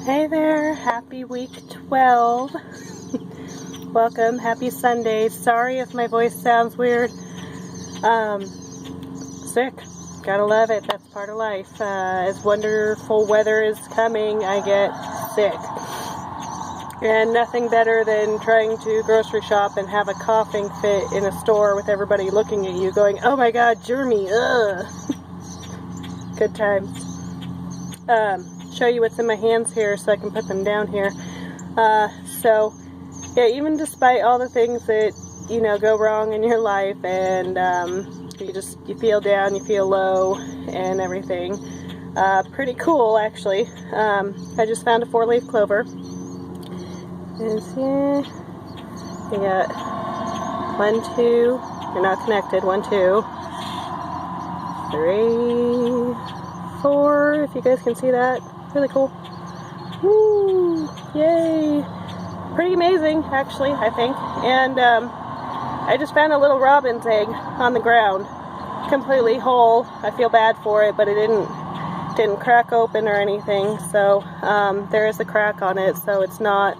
Hey there, happy week 12. Welcome, happy Sunday. Sorry if my voice sounds weird. Sick. Gotta love it, that's part of life. As wonderful weather is coming, I get sick. And nothing better than trying to grocery shop and have a coughing fit in a store with everybody looking at you going, oh my god, germy, ugh. Good times. Show you what's in my hands here so I can put them down here. So yeah, even despite all the things that, you know, go wrong in your life and you feel down, you feel low and everything, pretty cool actually. I just found a 4-leaf clover. And see, we got 1, 2, they're not connected, 1, 2, 3, 4, if you guys can see that. Really cool. Woo! Yay! Pretty amazing, actually, I think. And I just found a little robin's egg on the ground, completely whole. I feel bad for it, but it didn't crack open or anything. So there is a crack on it, so it's not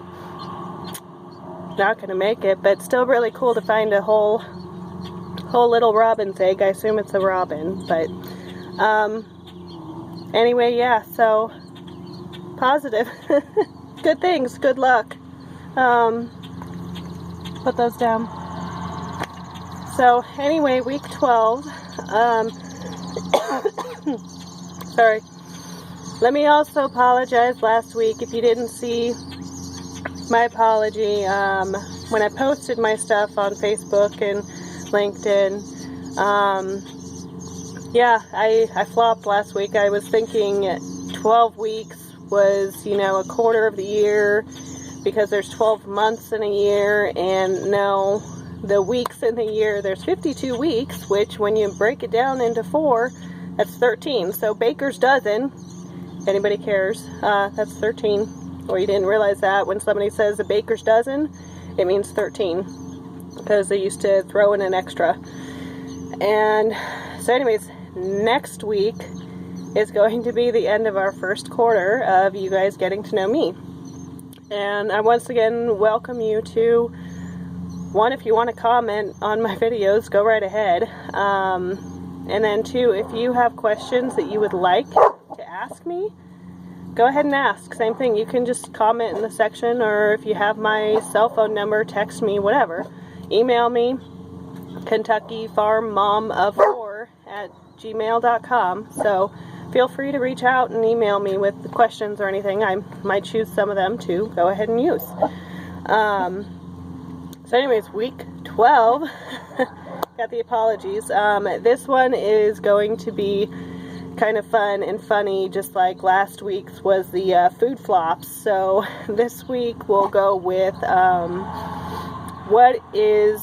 gonna make it. But still really cool to find a whole little robin's egg. I assume it's a robin, but anyway, yeah. So. Positive. Good things, good luck. Put those down. So anyway, week 12. Sorry. Let me also apologize last week if you didn't see my apology when I posted my stuff on Facebook and LinkedIn. Yeah, I flopped last week. I was thinking 12 weeks was, you know, a quarter of the year because there's 12 months in a year, and no, the weeks in the year, there's 52 weeks, which when you break it down into 4, that's 13. So baker's dozen, if anybody cares, that's 13. Or you didn't realize that when somebody says a baker's dozen, it means 13 because they used to throw in an extra. And so anyways, next week is going to be the end of our first quarter of you guys getting to know me. And I once again welcome you to, one, if you want to comment on my videos, go right ahead. And then 2, if you have questions that you would like to ask me, go ahead and ask. Same thing, you can just comment in the section, or if you have my cell phone number, text me, whatever. Email me, KentuckyFarmMom4@gmail.com. So feel free to reach out and email me with questions or anything. I might choose some of them to go ahead and use. So anyways, week 12, got the apologies. This one is going to be kind of fun and funny, just like last week's was the food flops. So this week we'll go with what is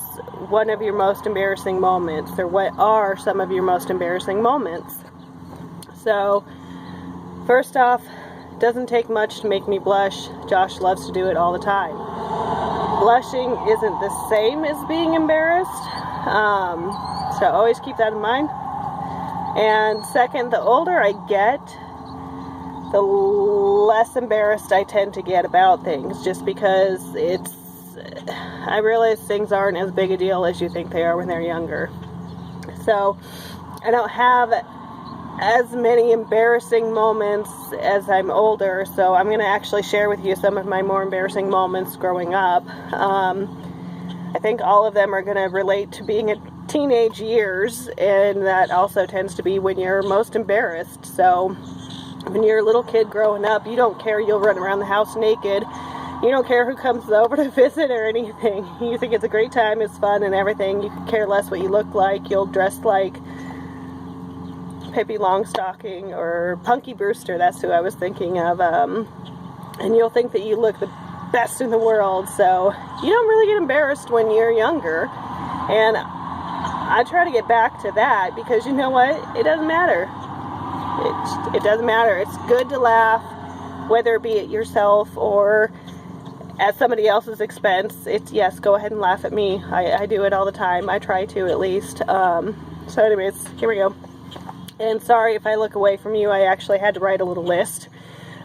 one of your most embarrassing moments, or what are some of your most embarrassing moments. So, first off, doesn't take much to make me blush. Josh loves to do it all the time. Blushing isn't the same as being embarrassed, so always keep that in mind. And second, the older I get, the less embarrassed I tend to get about things, just because I realize things aren't as big a deal as you think they are when they're younger. So, I don't have as many embarrassing moments as I'm older, so I'm going to actually share with you some of my more embarrassing moments growing up. I think all of them are going to relate to being in teenage years, and that also tends to be when you're most embarrassed. So when you're a little kid growing up, you don't care, you'll run around the house naked. You don't care who comes over to visit or anything. You think it's a great time, it's fun and everything. You could care less what you look like. You'll dress like Pippi Longstocking or Punky Brewster, that's who I was thinking of, and you'll think that you look the best in the world, so you don't really get embarrassed when you're younger. And I try to get back to that, because you know what, it doesn't matter. It doesn't matter. It's good to laugh, whether it be at yourself or at somebody else's expense. It's, yes, go ahead and laugh at me. I do it all the time. I try to, at least. So anyways, here we go. And sorry if I look away from you, I actually had to write a little list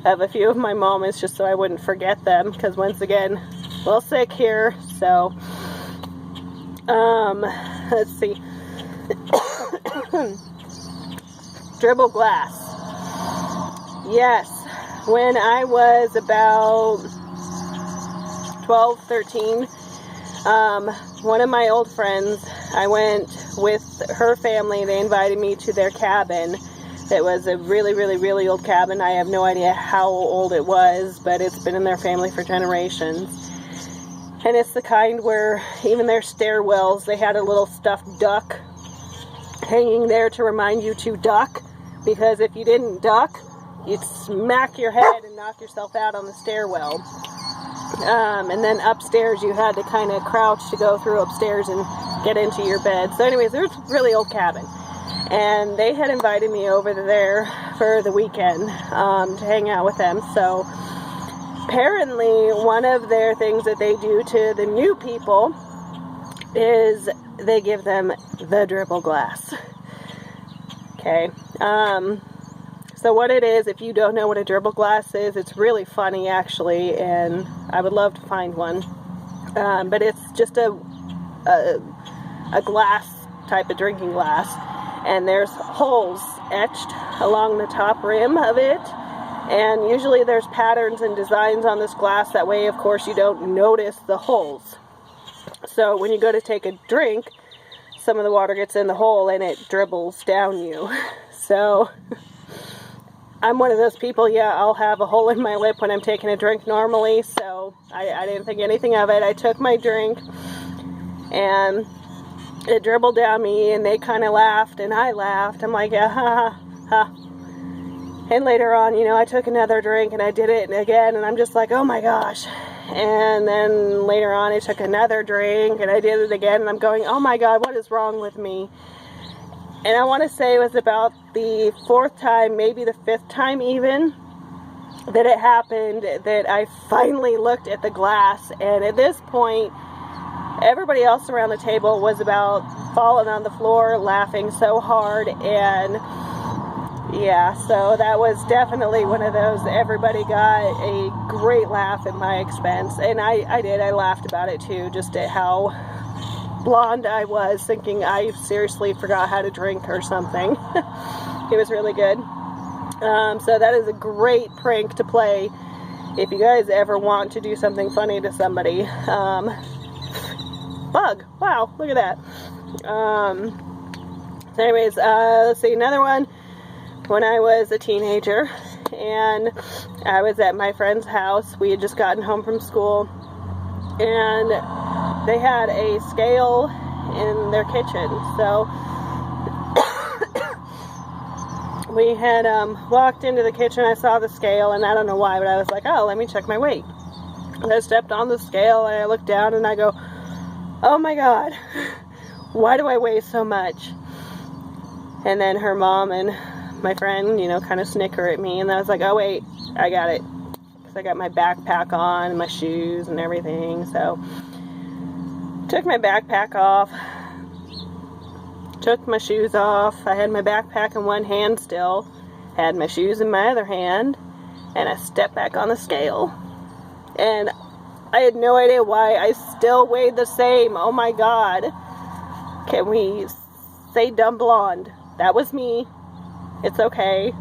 of a few of my moments just so I wouldn't forget them, because once again, a little sick here. So let's see. Dribble glass. Yes, when I was about 12, 13, one of my old friends, I went with her family. They invited me to their cabin. It was a really, really, really old cabin. I have no idea how old it was, but it's been in their family for generations. And it's the kind where even their stairwells, they had a little stuffed duck hanging there to remind you to duck, because if you didn't duck, you'd smack your head and knock yourself out on the stairwell. And then upstairs you had to kind of crouch to go through upstairs and get into your bed. So anyways, it was a really old cabin. And they had invited me over there for the weekend to hang out with them. So apparently one of their things that they do to the new people is they give them the dribble glass. Okay. So what it is, if you don't know what a dribble glass is, it's really funny actually, and I would love to find one. But it's just a glass type of drinking glass, and there's holes etched along the top rim of it, and usually there's patterns and designs on this glass. That way, of course, you don't notice the holes. So when you go to take a drink, some of the water gets in the hole and it dribbles down you. So I'm one of those people, yeah, I'll have a hole in my lip when I'm taking a drink normally, so I didn't think anything of it. I took my drink, and it dribbled down me, and they kind of laughed, and I laughed. I'm like, yeah, ha, ha, ha. And later on, you know, I took another drink, and I did it again, and I'm just like, oh my gosh. And then later on, I took another drink, and I did it again, and I'm going, oh my God, what is wrong with me? And I want to say it was about the 4th time, maybe the 5th time even, that it happened, that I finally looked at the glass. And at this point, everybody else around the table was about falling on the floor, laughing so hard. And yeah, so that was definitely one of those, everybody got a great laugh at my expense. And I did, I laughed about it too, just at how blonde I was, thinking I seriously forgot how to drink or something. It was really good. So that is a great prank to play if you guys ever want to do something funny to somebody. Bug. Wow, look at that. So anyways, let's see, another one. When I was a teenager and I was at my friend's house, we had just gotten home from school, and they had a scale in their kitchen. So we had walked into the kitchen, I saw the scale, and I don't know why, but I was like, oh, let me check my weight. And I stepped on the scale, and I looked down, and I go, oh my God, why do I weigh so much? And then her mom and my friend, you know, kind of snicker at me, and I was like, oh wait, I got it. Because I got my backpack on, and my shoes and everything. So took my backpack off, took my shoes off. I had my backpack in one hand still, had my shoes in my other hand, and I stepped back on the scale. And I had no idea why I still weighed the same. Oh my God. Can we say dumb blonde? That was me. It's okay.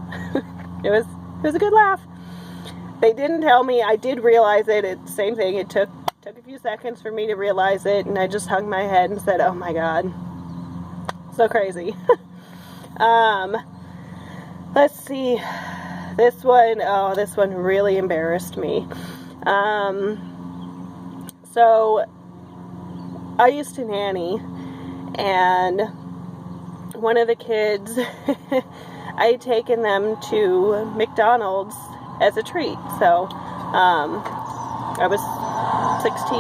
It was a good laugh. They didn't tell me. I did realize it. It's the same thing. It took a few seconds for me to realize it, and I just hung my head and said, oh my God. So crazy. Let's see. This one really embarrassed me. So I used to nanny, and one of the kids, I had taken them to McDonald's as a treat. So I was 16,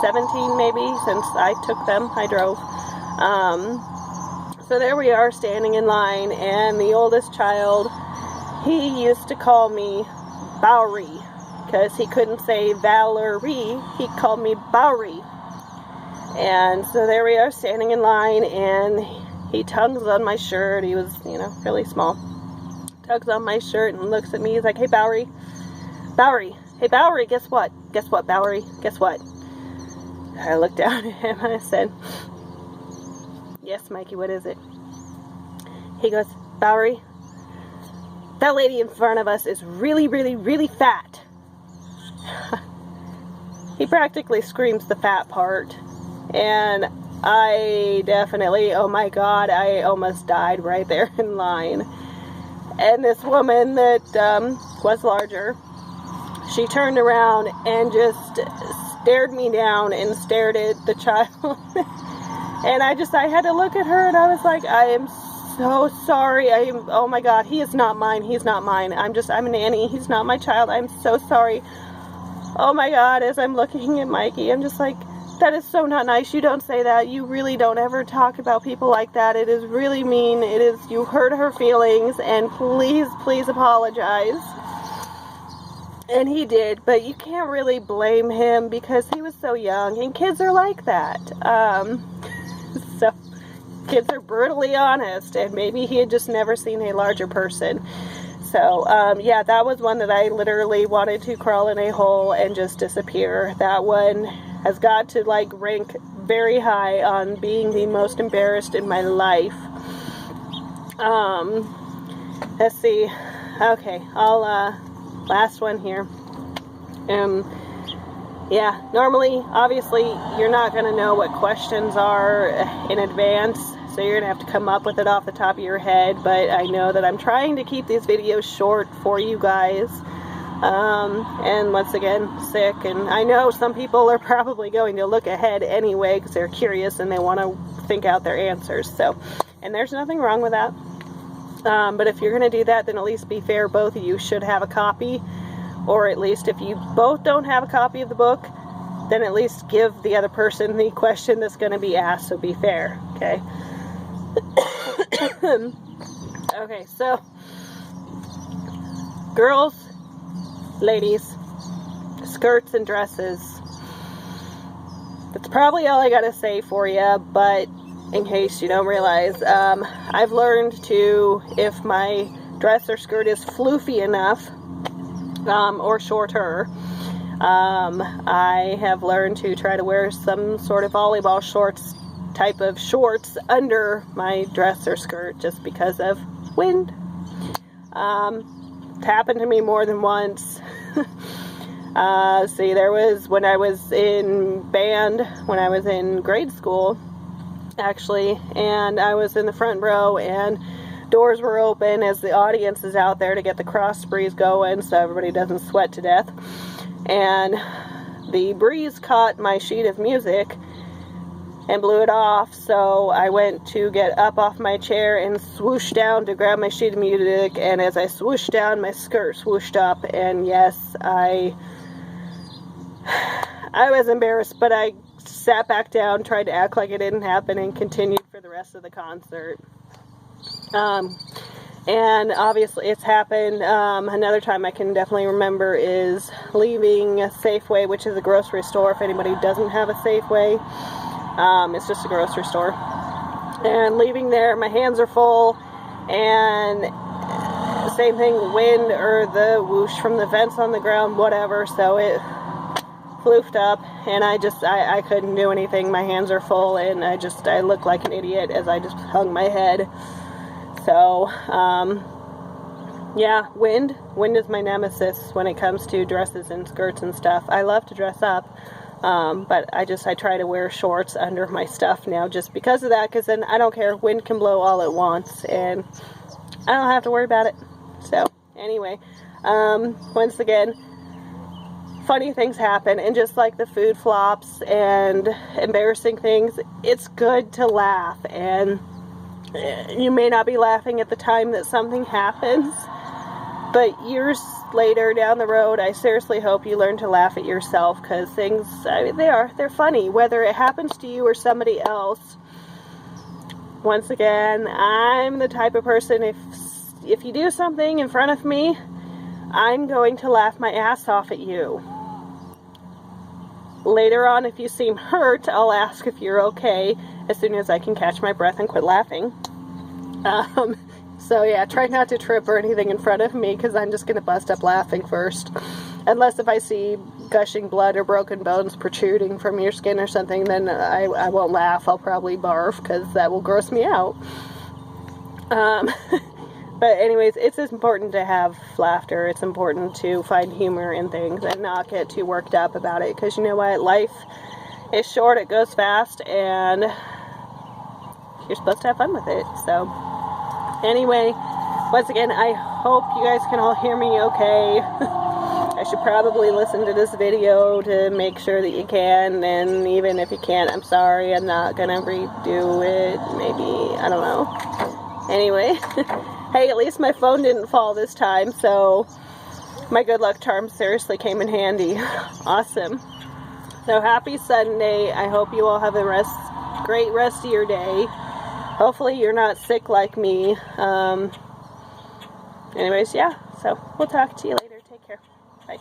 17 maybe, since I took them. I drove. So there we are standing in line, and the oldest child, he used to call me Bowery, because he couldn't say Valerie, he called me Bowery. And so there we are standing in line, and he tugs on my shirt. He was, you know, really small. tugs on my shirt and looks at me. He's like, hey, Bowery. Bowery. Hey, Bowery, guess what? Guess what, Bowery? Guess what? I looked down at him and I said, yes, Mikey, what is it? He goes, Bowery, that lady in front of us is really, really, really fat. He practically screams the fat part. And I definitely, oh my God, I almost died right there in line. And this woman that was larger, she turned around and just stared me down and stared at the child. And I had to look at her and I was like, I am so sorry. Oh my God, he is not mine. He's not mine. I'm a nanny. He's not my child. I'm so sorry. Oh my God, as I'm looking at Mikey, I'm just like, that is so not nice. You don't say that. You really don't ever talk about people like that. It is really mean. You hurt her feelings, and please, please apologize. And he did, but you can't really blame him because he was so young, and kids are like that. So, kids are brutally honest, and maybe he had just never seen a larger person. So, yeah, that was one that I literally wanted to crawl in a hole and just disappear. That one has got to, like, rank very high on being the most embarrassed in my life. Let's see. Okay, last one here. Yeah, normally, obviously, you're not going to know what questions are in advance, so you're going to have to come up with it off the top of your head, but I know that I'm trying to keep these videos short for you guys, and once again, sick, and I know some people are probably going to look ahead anyway, because they're curious and they want to think out their answers, so, and there's nothing wrong with that, but if you're going to do that, then at least be fair, both of you should have a copy, or at least if you both don't have a copy of the book, then at least give the other person the question that's going to be asked, so be fair, okay? Okay, so, girls, ladies, skirts and dresses. That's probably all I gotta say for you, but in case you don't realize, I've learned to, if my dress or skirt is floofy enough, or shorter, I have learned to try to wear some sort of volleyball shorts type of shorts under my dress or skirt just because of wind. It's happened to me more than once. See, there was when I was in band, when I was in grade school, actually, and I was in the front row and doors were open as the audience is out there to get the cross breeze going so everybody doesn't sweat to death, and the breeze caught my sheet of music and blew it off, so I went to get up off my chair and swooshed down to grab my sheet of music, and as I swooshed down, my skirt swooshed up, and yes, I was embarrassed, but I sat back down, tried to act like it didn't happen, and continued for the rest of the concert. And obviously it's happened. Another time I can definitely remember is leaving a Safeway, which is a grocery store. If anybody doesn't have a Safeway, it's just a grocery store. And leaving there, my hands are full, and same thing, wind or the whoosh from the vents on the ground, whatever, so it floofed up, and I couldn't do anything. My hands are full, and I look like an idiot as I just hung my head. So, yeah, wind is my nemesis when it comes to dresses and skirts and stuff. I love to dress up, but I try to wear shorts under my stuff now just because of that, because then I don't care, wind can blow all at once, and I don't have to worry about it. So, anyway, once again, funny things happen, and just like the food flops and embarrassing things, it's good to laugh, and you may not be laughing at the time that something happens, but years later down the road, I seriously hope you learn to laugh at yourself, because things, they're funny, whether it happens to you or somebody else. Once again, I'm the type of person, if you do something in front of me, I'm going to laugh my ass off at you. Later on, if you seem hurt, I'll ask if you're okay as soon as I can catch my breath and quit laughing. So yeah, try not to trip or anything in front of me, because I'm just going to bust up laughing first. Unless if I see gushing blood or broken bones protruding from your skin or something, then I won't laugh. I'll probably barf, because that will gross me out. But anyways, it's important to have laughter. It's important to find humor in things and not get too worked up about it, because you know what? Life is short, it goes fast, and you're supposed to have fun with it. So anyway, once again, I hope you guys can all hear me okay. I should probably listen to this video to make sure that you can, and even if you can't, I'm sorry. I'm not gonna redo it. Maybe, I don't know. Anyway, hey, at least my phone didn't fall this time, so my good luck charm seriously came in handy. Awesome. So happy Sunday. I hope you all have a great rest of your day. Hopefully you're not sick like me. Anyways, yeah, so we'll talk to you later. Take care. Bye.